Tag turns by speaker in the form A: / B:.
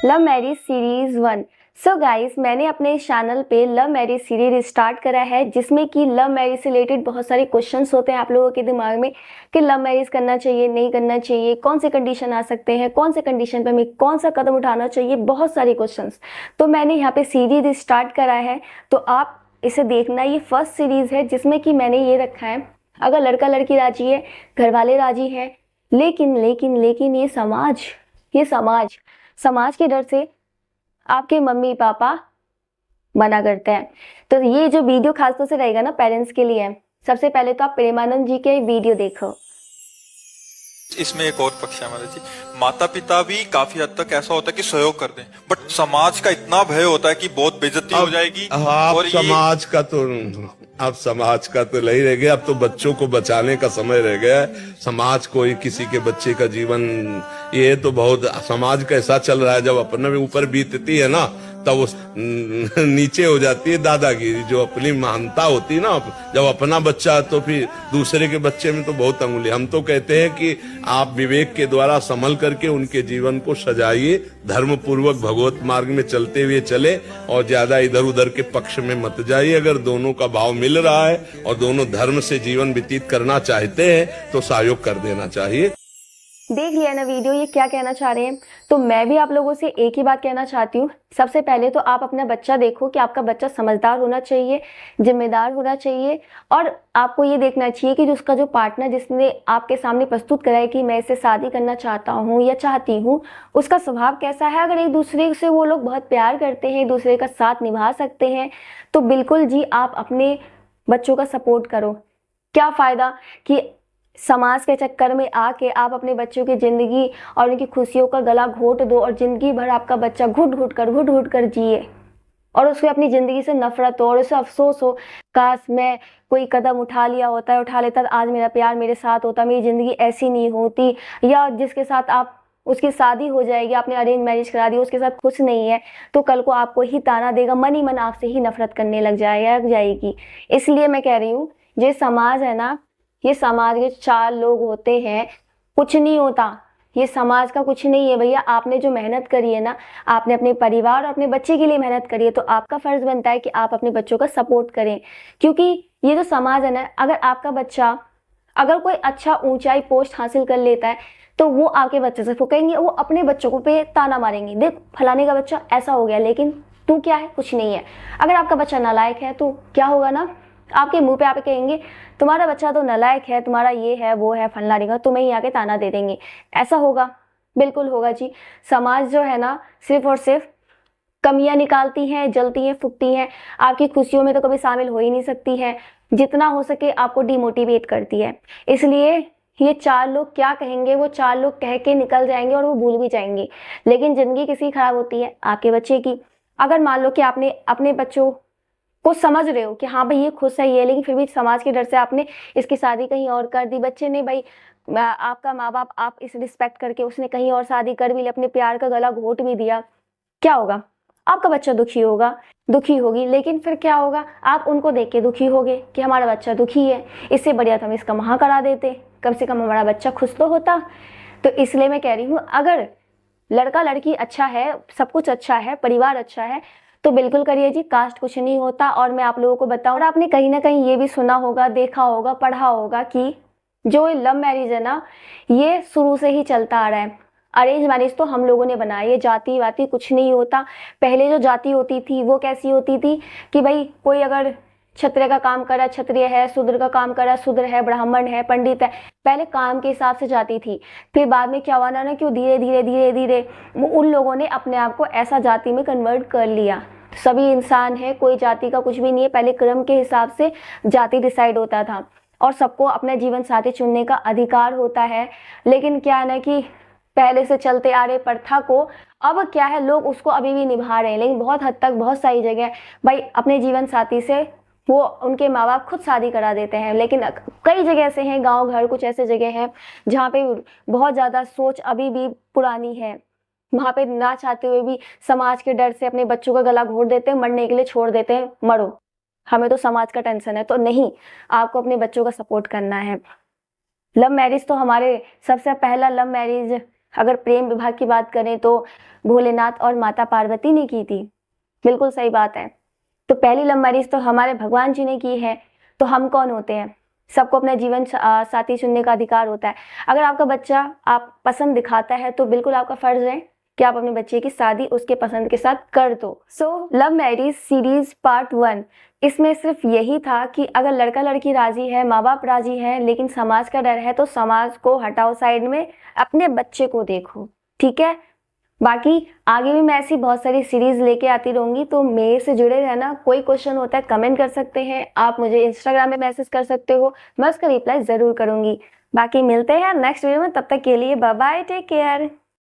A: Love marriage series 1। So guys, मैंने अपने channel पे लव मैरिज सीरीज स्टार्ट करा है, जिसमें कि लव मैरिज से रिलेटेड बहुत सारे क्वेश्चंस होते हैं आप लोगों के दिमाग में कि लव मैरिज करना चाहिए नहीं करना चाहिए, कौन से कंडीशन आ सकते हैं, कौन से कंडीशन पे हमें कौन सा कदम उठाना चाहिए, बहुत सारे क्वेश्चंस। तो मैंने यहाँ पे सीरीज स्टार्ट करा है, तो आप इसे देखना। ये फर्स्ट सीरीज है जिसमें कि मैंने ये रखा है, अगर लड़का लड़की राजी है, घर वाले राजी हैं, लेकिन लेकिन लेकिन ये समाज समाज के डर से आपके मम्मी पापा मना करते हैं। तो ये जो वीडियो खासतौर से रहेगा ना पेरेंट्स के लिए। सबसे पहले तो आप प्रेमानंद जी के वीडियो देखो।
B: इसमें एक और पक्ष है हमारे जी, माता पिता भी काफी हद तक ऐसा होता है कि सहयोग कर दें, बट समाज का इतना भय होता है कि बहुत बेइज्जती हो जाएगी।
C: और समाज का तो अब समाज का तो नहीं रह गया, अब तो बच्चों को बचाने का समय रह गया है। समाज कोई किसी के बच्चे का जीवन, ये तो बहुत समाज का ऐसा चल रहा है, जब अपने ऊपर बीतती है ना तब उस नीचे हो जाती है दादागिरी। जो अपनी महानता होती है ना, जब अपना बच्चा है तो फिर दूसरे के बच्चे में तो बहुत अंगुली। हम तो कहते हैं कि आप विवेक के द्वारा संभल करके उनके जीवन को सजाइए, धर्म पूर्वक भगवत मार्ग में चलते हुए चले और ज्यादा इधर उधर के पक्ष में मत जाइए। अगर दोनों का भाव मिल रहा है और दोनों धर्म से जीवन व्यतीत करना चाहते हैं तो सहयोग कर देना चाहिए।
A: देख लिया ना वीडियो, ये क्या कहना चाह रहे हैं। तो मैं भी आप लोगों से एक ही बात कहना चाहती हूँ। सबसे पहले तो आप अपना बच्चा देखो कि आपका बच्चा समझदार होना चाहिए, जिम्मेदार होना चाहिए, और आपको ये देखना चाहिए कि उसका जो पार्टनर जिसने आपके सामने प्रस्तुत करा है कि मैं इससे शादी करना चाहता हूँ या चाहती हूँ, उसका स्वभाव कैसा है। अगर एक दूसरे से वो लोग बहुत प्यार करते हैं, एक दूसरे का साथ निभा सकते हैं, तो बिल्कुल जी आप अपने बच्चों का सपोर्ट करो। क्या फ़ायदा कि समाज के चक्कर में आके आप अपने बच्चों की ज़िंदगी और उनकी खुशियों का गला घोट दो और ज़िंदगी भर आपका बच्चा घुट घुट कर जिए और उसको अपनी ज़िंदगी से नफरत हो और उसे अफसोस हो, काश मैं कोई कदम उठा लेता, आज मेरा प्यार मेरे साथ होता, मेरी ज़िंदगी ऐसी नहीं होती। या जिसके साथ आप उसकी शादी हो जाएगी, आपने अरेंज मैरिज करा दी, उसके साथ खुश नहीं है, तो कल को आपको ही ताना देगा, मन ही मन आपसे ही नफरत करने लग जाएगी। इसलिए मैं कह रही हूँ, ये समाज है ना, ये समाज के 4 लोग होते हैं, कुछ नहीं होता। ये समाज का कुछ नहीं है भैया। आपने जो मेहनत करी है ना, आपने अपने परिवार और अपने बच्चे के लिए मेहनत करी है, तो आपका फर्ज बनता है कि आप अपने बच्चों का सपोर्ट करें। क्योंकि ये जो समाज है ना, अगर आपका बच्चा अगर कोई अच्छा ऊंचाई पोस्ट हासिल कर लेता है, तो वो आपके बच्चे से फूकेंगे, वो अपने बच्चों को पे ताना मारेंगे, देख फलाने का बच्चा ऐसा हो गया, लेकिन तू क्या है, कुछ नहीं है। अगर आपका बच्चा नालायक है तो क्या होगा ना, आपके मुंह पे आप कहेंगे तुम्हारा बच्चा तो नालायक है, तुम्हारा ये है वो है फलना देगा, तुम्हें ही आके ताना दे देंगे। ऐसा होगा, बिल्कुल होगा जी। समाज जो है ना, सिर्फ और सिर्फ कमियां निकालती हैं, जलती हैं, फूकती हैं, आपकी खुशियों में तो कभी शामिल हो ही नहीं सकती है। जितना हो सके आपको डिमोटिवेट करती है। इसलिए ये 4 लोग क्या कहेंगे, वो 4 लोग कह के निकल जाएंगे और वो भूल भी जाएंगे, लेकिन जिंदगी किसी खराब होती है, आपके बच्चे की। अगर मान लो कि आपने अपने बच्चों को समझ रहे हो कि हाँ भाई ये खुश है ये, लेकिन फिर भी समाज के डर से आपने इसकी शादी कहीं और कर दी, बच्चे ने भाई आपका माँ बाप आप इस रिस्पेक्ट करके उसने कहीं और शादी कर भी ली, अपने प्यार का गला घोट भी दिया, क्या होगा, आपका बच्चा दुखी होगा, दुखी होगी। लेकिन फिर क्या होगा, आप उनको देख के दुखी होगे कि हमारा बच्चा दुखी है, इससे बढ़िया तो हम इसका महा करा देते, कम से कम हमारा बच्चा खुश तो होता। तो इसलिए मैं कह रही हूँ, अगर लड़का लड़की अच्छा है, सब कुछ अच्छा है, परिवार अच्छा है, तो बिल्कुल करिए जी। कास्ट कुछ नहीं होता। और मैं आप लोगों को बताऊं, और आपने कहीं ना कहीं ये भी सुना होगा, देखा होगा, पढ़ा होगा कि जो लव मैरिज है ना, ये शुरू से ही चलता आ रहा है। अरेंज मैरिज तो हम लोगों ने बनाया, ये जाति वाति कुछ नहीं होता। पहले जो जाति होती थी वो कैसी होती थी कि भाई कोई अगर क्षत्रिय का काम कर रहा है क्षत्रिय है, शूद्र का काम कर रहा है शूद्र है, ब्राह्मण है, पंडित है, पहले काम के हिसाब से जाती थी। फिर बाद में क्या हुआ ना कि धीरे धीरे उन लोगों ने अपने आप को ऐसा जाति में कन्वर्ट कर लिया। सभी इंसान है, कोई जाति का कुछ भी नहीं है। पहले क्रम के हिसाब से जाति डिसाइड होता था और सबको अपना जीवन साथी चुनने का अधिकार होता है। लेकिन क्या है ना कि पहले से चलते आ रहे प्रथा को अब क्या है, लोग उसको अभी भी निभा रहे हैं, लेकिन बहुत हद तक बहुत सारी जगह भाई अपने जीवन साथी से वो उनके माँ बाप खुद शादी करा देते हैं। लेकिन कई जगह ऐसे हैं, गांव घर कुछ ऐसे जगह हैं जहाँ पे बहुत ज़्यादा सोच अभी भी पुरानी है। वहाँ पे ना चाहते हुए भी समाज के डर से अपने बच्चों का गला घोट देते हैं, मरने के लिए छोड़ देते हैं, मरो, हमें तो समाज का टेंशन है। तो नहीं, आपको अपने बच्चों का सपोर्ट करना है। लव मैरिज तो हमारे सबसे पहला लव मैरिज अगर प्रेम विवाह की बात करें तो भोलेनाथ और माता पार्वती ने की थी। बिल्कुल सही बात है। तो पहली लव मैरिज तो हमारे भगवान जी ने की है, तो हम कौन होते हैं? सबको अपना जीवन साथी चुनने का अधिकार होता है। अगर आपका बच्चा आप पसंद दिखाता है तो बिल्कुल आपका फर्ज है कि आप अपने बच्चे की शादी उसके पसंद के साथ कर दो। So love marriage series part 1, इसमें सिर्फ यही था कि अगर लड़का लड़की राजी है, माँ बाप राजी है, लेकिन समाज का डर है, तो समाज को हटाओ साइड में, अपने बच्चे को देखो, ठीक है। बाकी आगे भी मैं ऐसी बहुत सारी सीरीज लेके आती रहूंगी, तो मेरे से जुड़े रहना। कोई क्वेश्चन होता है कमेंट कर सकते हैं, आप मुझे इंस्टाग्राम में मैसेज कर सकते हो, मैं उसका रिप्लाई जरूर करूंगी। बाकी मिलते हैं नेक्स्ट वीडियो में, तब तक के लिए बाय बाय, टेक केयर।